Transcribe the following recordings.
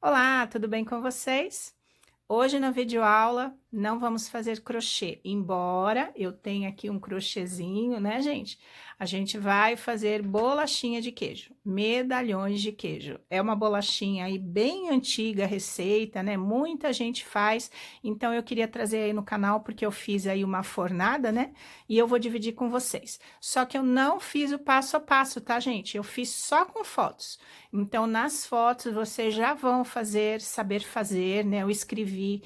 Olá, tudo bem com vocês? Hoje na videoaula não vamos fazer crochê, embora eu tenha aqui um crochêzinho, né, gente? A gente vai fazer bolachinha de queijo, medalhões de queijo. É uma bolachinha aí bem antiga a receita, né? Muita gente faz, então eu queria trazer aí no canal porque eu fiz aí uma fornada, né? E eu vou dividir com vocês. Só que eu não fiz o passo a passo, tá, gente? Eu fiz só com fotos. Então, nas fotos, vocês já vão saber fazer, né? Eu escrevi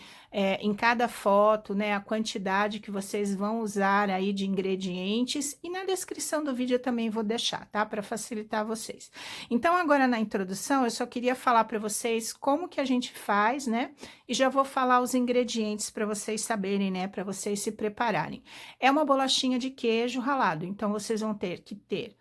em cada foto, né, a quantidade que vocês vão usar aí de ingredientes e na descrição do vídeo eu também vou deixar, tá? Para facilitar vocês. Então, agora na introdução, eu só queria falar para vocês como que a gente faz, né? E já vou falar os ingredientes para vocês saberem, né? Para vocês se prepararem. É uma bolachinha de queijo ralado, então vocês vão ter que ter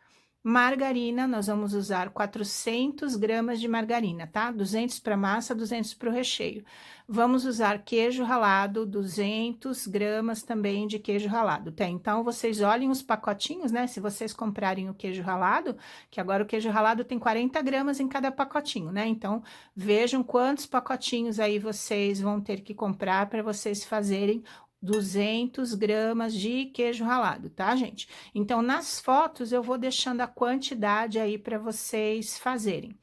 margarina, nós vamos usar 400 gramas de margarina, tá? 200 para massa, 200 para o recheio. Vamos usar queijo ralado, 200 gramas também de queijo ralado, tá? Então, vocês olhem os pacotinhos, né? Se vocês comprarem o queijo ralado, que agora o queijo ralado tem 40 gramas em cada pacotinho, né? Então, vejam quantos pacotinhos aí vocês vão ter que comprar para vocês fazerem 200 gramas de queijo ralado, tá, gente? Então, nas fotos eu vou deixando a quantidade aí para vocês fazerem.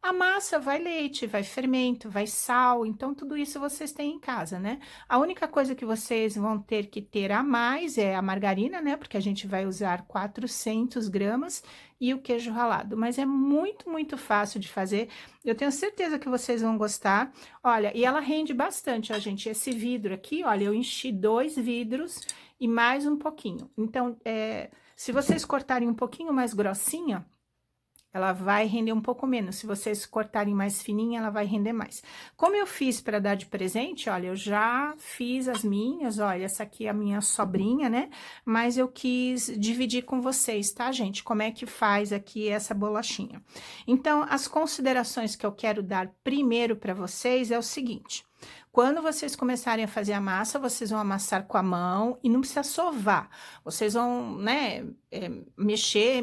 A massa vai leite, vai fermento, vai sal, então tudo isso vocês têm em casa, né? A única coisa que vocês vão ter que ter a mais é a margarina, né? Porque a gente vai usar 400 gramas e o queijo ralado, mas é muito, muito fácil de fazer. Eu tenho certeza que vocês vão gostar. Olha, e ela rende bastante, ó, gente. Esse vidro aqui, olha, eu enchi 2 vidros e mais um pouquinho. Então, se vocês cortarem um pouquinho mais grossinha, ela vai render um pouco menos. Se vocês cortarem mais fininha, ela vai render mais. Como eu fiz para dar de presente, olha, eu já fiz as minhas, olha, essa aqui é a minha sobrinha, né? Mas eu quis dividir com vocês, tá, gente? Como é que faz aqui essa bolachinha. Então, as considerações que eu quero dar primeiro para vocês é o seguinte: quando vocês começarem a fazer a massa, vocês vão amassar com a mão e não precisa sovar. Vocês vão, né, mexer,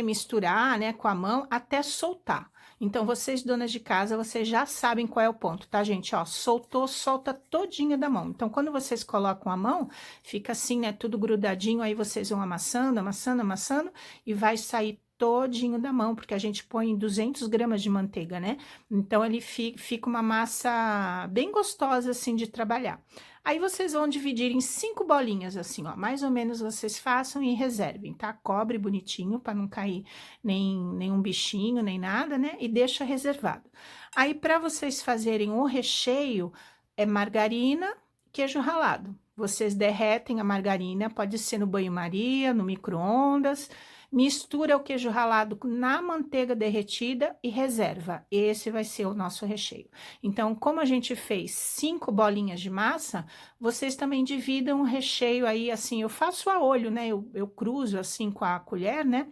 misturar, né, com a mão até soltar. Então, vocês, donas de casa, vocês já sabem qual é o ponto, tá, gente? Ó, soltou, solta todinha da mão. Então, quando vocês colocam a mão, fica assim, né, tudo grudadinho, aí vocês vão amassando, amassando, amassando, e vai sair todinho da mão, porque a gente põe 200 gramas de manteiga, né? Então, ele fica uma massa bem gostosa, assim, de trabalhar. Aí, vocês vão dividir em 5 bolinhas, assim, ó, mais ou menos vocês façam e reservem, tá? Cobre bonitinho, para não cair nenhum bichinho, nem nada, né? E deixa reservado. Aí, para vocês fazerem o recheio, é margarina, queijo ralado. Vocês derretem a margarina, pode ser no banho-maria, no micro-ondas, mistura o queijo ralado na manteiga derretida e reserva. Esse vai ser o nosso recheio. Então, como a gente fez 5 bolinhas de massa, vocês também dividam o recheio aí, assim, eu faço a olho, né? Eu cruzo assim com a colher, né?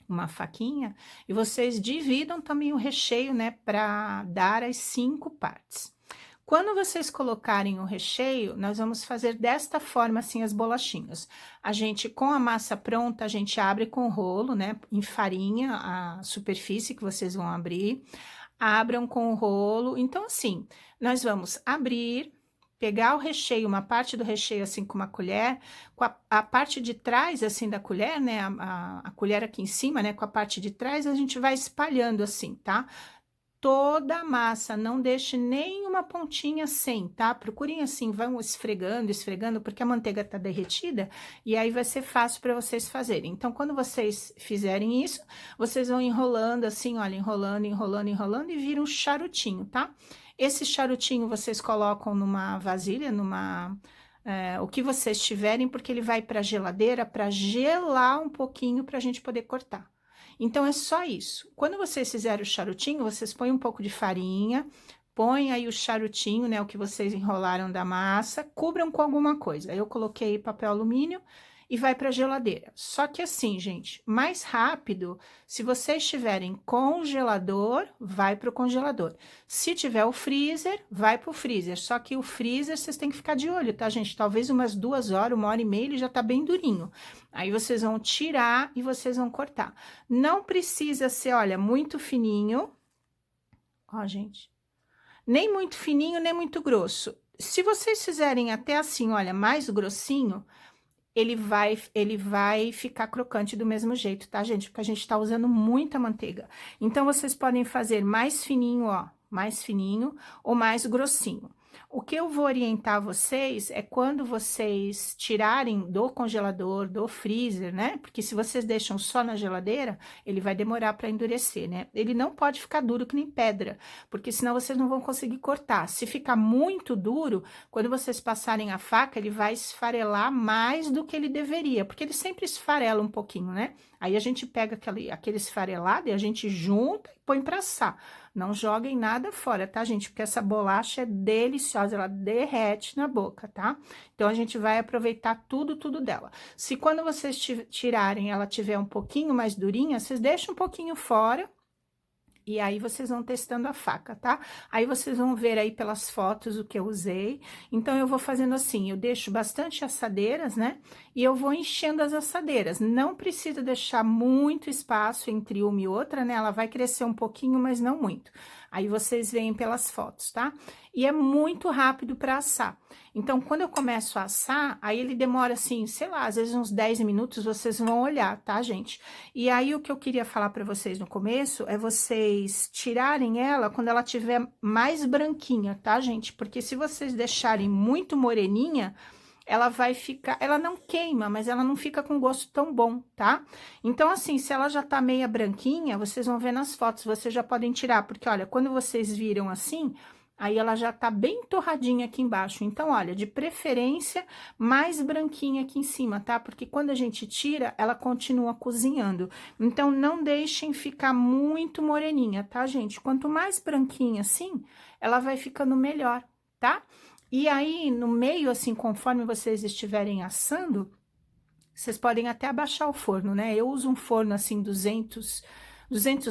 Uma faquinha, e vocês dividam também o recheio, né? Para dar as 5 partes. Quando vocês colocarem o recheio, nós vamos fazer desta forma, assim, as bolachinhas. A gente, com a massa pronta, a gente abre com o rolo, né, em farinha, a superfície que vocês vão abrir. Abram com o rolo. Então, assim, nós vamos abrir, pegar o recheio, uma parte do recheio, assim, com uma colher, com a parte de trás, assim, da colher, né, a colher aqui em cima, né, com a parte de trás, a gente vai espalhando, assim, tá? Toda a massa, não deixe nenhuma pontinha sem, tá? Procurem assim, vão esfregando, esfregando, porque a manteiga tá derretida e aí vai ser fácil para vocês fazerem. Então, quando vocês fizerem isso, vocês vão enrolando assim, olha, enrolando, enrolando, enrolando e vira um charutinho, tá? Esse charutinho vocês colocam numa vasilha, o que vocês tiverem, porque ele vai para a geladeira para gelar um pouquinho para a gente poder cortar. Então, é só isso. Quando vocês fizerem o charutinho, vocês põem um pouco de farinha, põem aí o charutinho, né, o que vocês enrolaram da massa, cubram com alguma coisa. Eu coloquei papel alumínio e vai para a geladeira. Só que assim, gente, mais rápido, se vocês tiverem congelador, vai para o congelador. Se tiver o freezer, vai para o freezer. Só que o freezer vocês têm que ficar de olho, tá, gente? Talvez umas 2 horas, 1 hora e meia, ele já tá bem durinho. Aí vocês vão tirar e vocês vão cortar. Não precisa ser, olha, muito fininho. Ó, gente. Nem muito fininho, nem muito grosso. Se vocês fizerem até assim, olha, mais grossinho, ele vai ficar crocante do mesmo jeito, tá, gente? Porque a gente tá usando muita manteiga. Então, vocês podem fazer mais fininho, ó, mais fininho ou mais grossinho. O que eu vou orientar vocês é quando vocês tirarem do congelador, do freezer, né? Porque se vocês deixam só na geladeira, ele vai demorar para endurecer, né? Ele não pode ficar duro que nem pedra, porque senão vocês não vão conseguir cortar. Se ficar muito duro, quando vocês passarem a faca, ele vai esfarelar mais do que ele deveria, porque ele sempre esfarela um pouquinho, né? Aí a gente pega aquele esfarelado e a gente junta e põe para assar. Não joguem nada fora, tá, gente? Porque essa bolacha é deliciosa, ela derrete na boca, tá? Então, a gente vai aproveitar tudo dela. Se quando vocês tirarem ela tiver um pouquinho mais durinha, vocês deixam um pouquinho fora. E aí, vocês vão testando a faca, tá? Aí, vocês vão ver aí pelas fotos o que eu usei. Então, eu vou fazendo assim, eu deixo bastante assadeiras, né? E eu vou enchendo as assadeiras. Não precisa deixar muito espaço entre uma e outra, né? Ela vai crescer um pouquinho, mas não muito. Aí, vocês veem pelas fotos, tá? E é muito rápido para assar. Então, quando eu começo a assar, aí ele demora assim, sei lá, às vezes uns 10 minutos, vocês vão olhar, tá, gente? E aí, o que eu queria falar para vocês no começo é vocês tirarem ela quando ela tiver mais branquinha, tá, gente? Porque se vocês deixarem muito moreninha, ela vai ficar, ela não queima, mas ela não fica com gosto tão bom, tá? Então, assim, se ela já tá meia branquinha, vocês vão ver nas fotos, vocês já podem tirar, porque, olha, quando vocês viram assim, aí ela já tá bem torradinha aqui embaixo. Então, olha, de preferência, mais branquinha aqui em cima, tá? Porque quando a gente tira, ela continua cozinhando. Então, não deixem ficar muito moreninha, tá, gente? Quanto mais branquinha assim, ela vai ficando melhor, tá? E aí, no meio, assim, conforme vocês estiverem assando, vocês podem até abaixar o forno, né? Eu uso um forno, assim, 200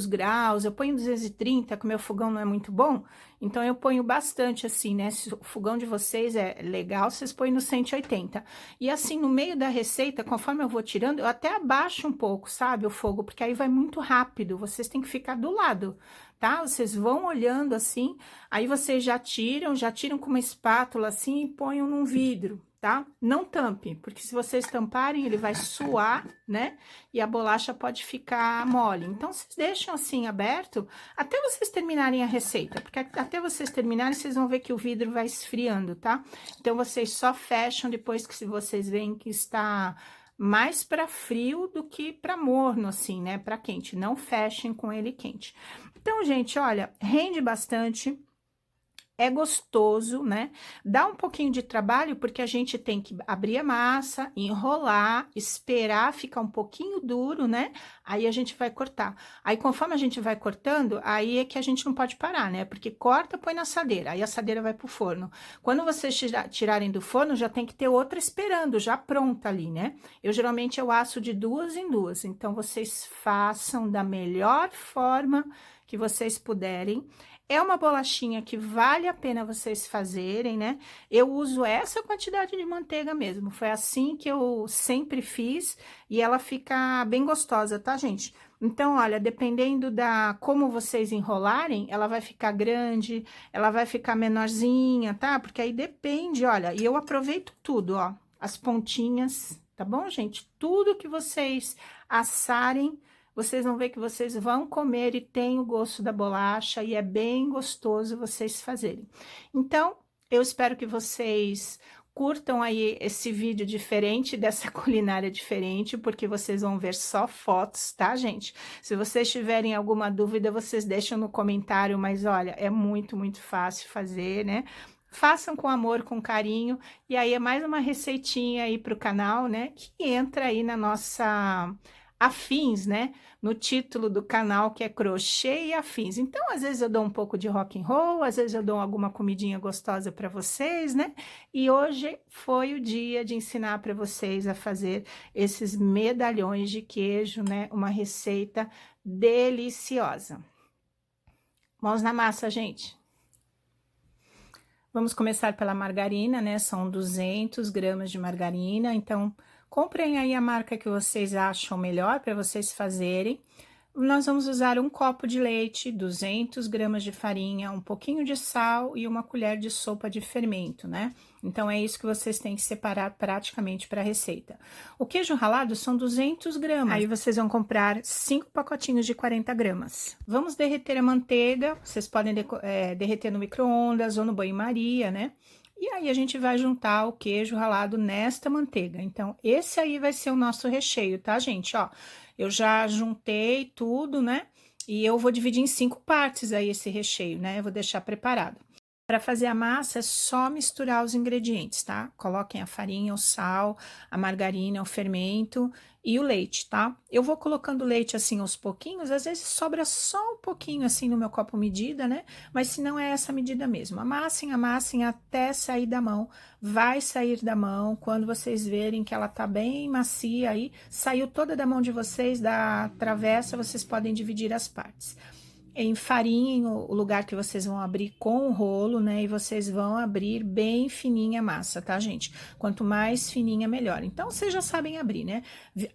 graus, eu ponho 230, que o meu fogão não é muito bom, então eu ponho bastante, assim, né? Se o fogão de vocês é legal, vocês põem no 180. E assim, no meio da receita, conforme eu vou tirando, eu até abaixo um pouco, sabe, o fogo, porque aí vai muito rápido, vocês têm que ficar do lado, tá? Vocês vão olhando assim, aí vocês já tiram com uma espátula assim e põem num vidro, tá? Não tampe, porque se vocês tamparem, ele vai suar, né? E a bolacha pode ficar mole. Então, vocês deixam assim aberto até vocês terminarem a receita, porque até vocês terminarem, vocês vão ver que o vidro vai esfriando, tá? Então, vocês só fecham depois que vocês veem que está mais para frio do que para morno, assim, né? Para quente. Não fechem com ele quente. Então, gente, olha, rende bastante. É gostoso, né? Dá um pouquinho de trabalho, porque a gente tem que abrir a massa, enrolar, esperar ficar um pouquinho duro, né? Aí a gente vai cortar. Aí, conforme a gente vai cortando, aí é que a gente não pode parar, né? Porque corta, põe na assadeira, aí a assadeira vai pro forno. Quando vocês tirarem do forno, já tem que ter outra esperando, já pronta ali, né? Geralmente, eu asso de 2 em 2, então, vocês façam da melhor forma que vocês puderem. É uma bolachinha que vale a pena vocês fazerem, né? Eu uso essa quantidade de manteiga mesmo. Foi assim que eu sempre fiz e ela fica bem gostosa, tá, gente? Então, olha, dependendo da como vocês enrolarem, ela vai ficar grande, ela vai ficar menorzinha, tá? Porque aí depende, olha, e eu aproveito tudo, ó, as pontinhas, tá bom, gente? Tudo que vocês assarem, vocês vão ver que vocês vão comer e tem o gosto da bolacha e é bem gostoso vocês fazerem. Então, eu espero que vocês curtam aí esse vídeo diferente, dessa culinária diferente, porque vocês vão ver só fotos, tá, gente? Se vocês tiverem alguma dúvida, vocês deixam no comentário, mas olha, é muito fácil fazer, né? Façam com amor, com carinho, e aí é mais uma receitinha aí pro canal, né? Que entra aí na nossa afins, né? No título do canal, que é crochê e afins. Então, às vezes eu dou um pouco de rock and roll, às vezes eu dou alguma comidinha gostosa para vocês, né? E hoje foi o dia de ensinar para vocês a fazer esses medalhões de queijo, né? Uma receita deliciosa. Mãos na massa, gente. Vamos começar pela margarina, né? São 200 gramas de margarina, então comprem aí a marca que vocês acham melhor para vocês fazerem. Nós vamos usar um copo de leite, 200 gramas de farinha, um pouquinho de sal e uma colher de sopa de fermento, né? Então, é isso que vocês têm que separar praticamente para a receita. O queijo ralado são 200 gramas. Aí, vocês vão comprar 5 pacotinhos de 40 gramas. Vamos derreter a manteiga. Vocês podem derreter no micro-ondas ou no banho-maria, né? E aí, a gente vai juntar o queijo ralado nesta manteiga. Então, esse aí vai ser o nosso recheio, tá, gente? Ó, eu já juntei tudo, né? E eu vou dividir em 5 partes aí esse recheio, né? Eu vou deixar preparado. Para fazer a massa é só misturar os ingredientes, tá? Coloquem a farinha, o sal, a margarina, o fermento e o leite, tá? Eu vou colocando leite assim aos pouquinhos, às vezes sobra só um pouquinho assim no meu copo medida, né? Mas se não é essa medida mesmo. Amassem até sair da mão. Vai sair da mão quando vocês verem que ela tá bem macia aí, saiu toda da mão de vocês, da travessa, vocês podem dividir as partes. Enfarinhem o lugar que vocês vão abrir com o rolo, né? E vocês vão abrir bem fininha a massa, tá, gente? Quanto mais fininha, melhor. Então, vocês já sabem abrir, né?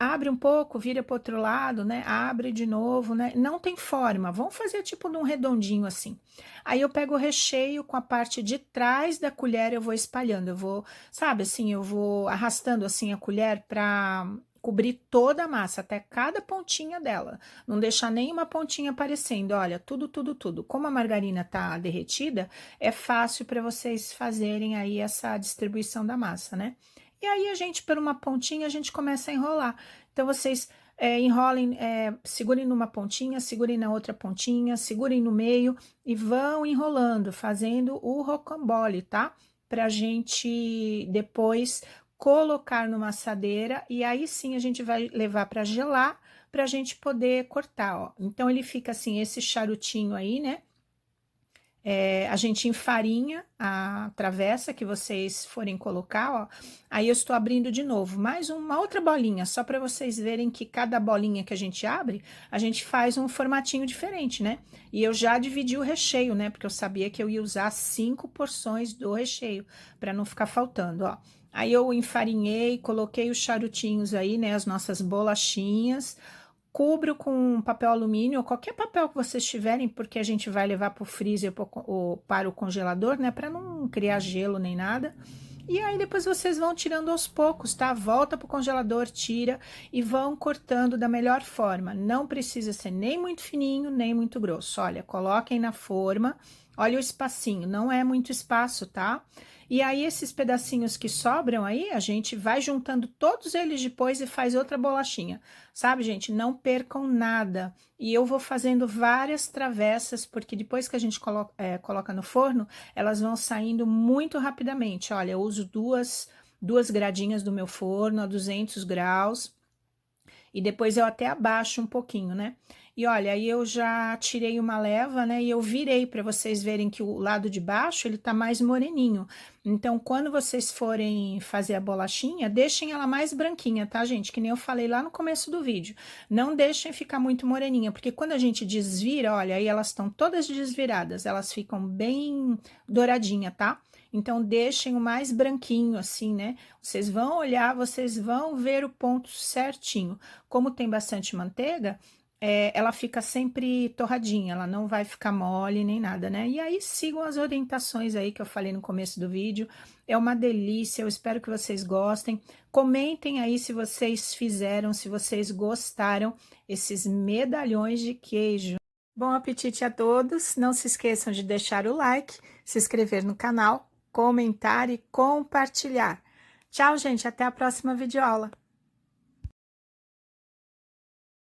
Abre um pouco, vira pro outro lado, né? Abre de novo, né? Não tem forma, vamos fazer tipo num redondinho assim. Aí, eu pego o recheio com a parte de trás da colher, eu vou espalhando, eu vou, sabe assim, eu vou arrastando assim a colher pra cobrir toda a massa, até cada pontinha dela, não deixar nenhuma pontinha aparecendo, olha, tudo. Como a margarina tá derretida, é fácil para vocês fazerem aí essa distribuição da massa, né? E aí, a gente, por uma pontinha, a gente começa a enrolar. Então, vocês enrolem, segurem numa pontinha, segurem na outra pontinha, segurem no meio e vão enrolando, fazendo o rocambole, tá? Pra gente depois colocar numa assadeira e aí sim a gente vai levar para gelar para a gente poder cortar, ó. Então ele fica assim, esse charutinho aí, né? A gente enfarinha a travessa que vocês forem colocar, ó. Aí eu estou abrindo de novo, mais uma outra bolinha, só para vocês verem que cada bolinha que a gente abre, a gente faz um formatinho diferente, né? E eu já dividi o recheio, né? Porque eu sabia que eu ia usar 5 porções do recheio, para não ficar faltando, ó. Aí eu enfarinhei, coloquei os charutinhos aí, né? As nossas bolachinhas. Cubro com papel alumínio, ou qualquer papel que vocês tiverem, porque a gente vai levar para o freezer ou para o congelador, né? Para não criar gelo nem nada. E aí depois vocês vão tirando aos poucos, tá? Volta pro congelador, tira e vão cortando da melhor forma. Não precisa ser nem muito fininho, nem muito grosso. Olha, coloquem na forma. Olha o espacinho, não é muito espaço, tá? E aí, esses pedacinhos que sobram aí, a gente vai juntando todos eles depois e faz outra bolachinha. Sabe, gente? Não percam nada. E eu vou fazendo várias travessas, porque depois que a gente coloca no forno, elas vão saindo muito rapidamente. Olha, eu uso duas gradinhas do meu forno a 200 graus. E depois eu até abaixo um pouquinho, né? E olha, aí eu já tirei uma leva, né? E eu virei para vocês verem que o lado de baixo ele tá mais moreninho. Então, quando vocês forem fazer a bolachinha, deixem ela mais branquinha, tá, gente? Que nem eu falei lá no começo do vídeo. Não deixem ficar muito moreninha, porque quando a gente desvira, olha, aí elas estão todas desviradas, elas ficam bem douradinha, tá? Então, deixem o mais branquinho assim, né? Vocês vão olhar, vocês vão ver o ponto certinho. Como tem bastante manteiga, ela fica sempre torradinha, ela não vai ficar mole nem nada, né? E aí, sigam as orientações aí que eu falei no começo do vídeo. É uma delícia, eu espero que vocês gostem. Comentem aí se vocês fizeram, se vocês gostaram, esses medalhões de queijo. Bom apetite a todos, não se esqueçam de deixar o like, se inscrever no canal, comentar e compartilhar. Tchau, gente, até a próxima videoaula.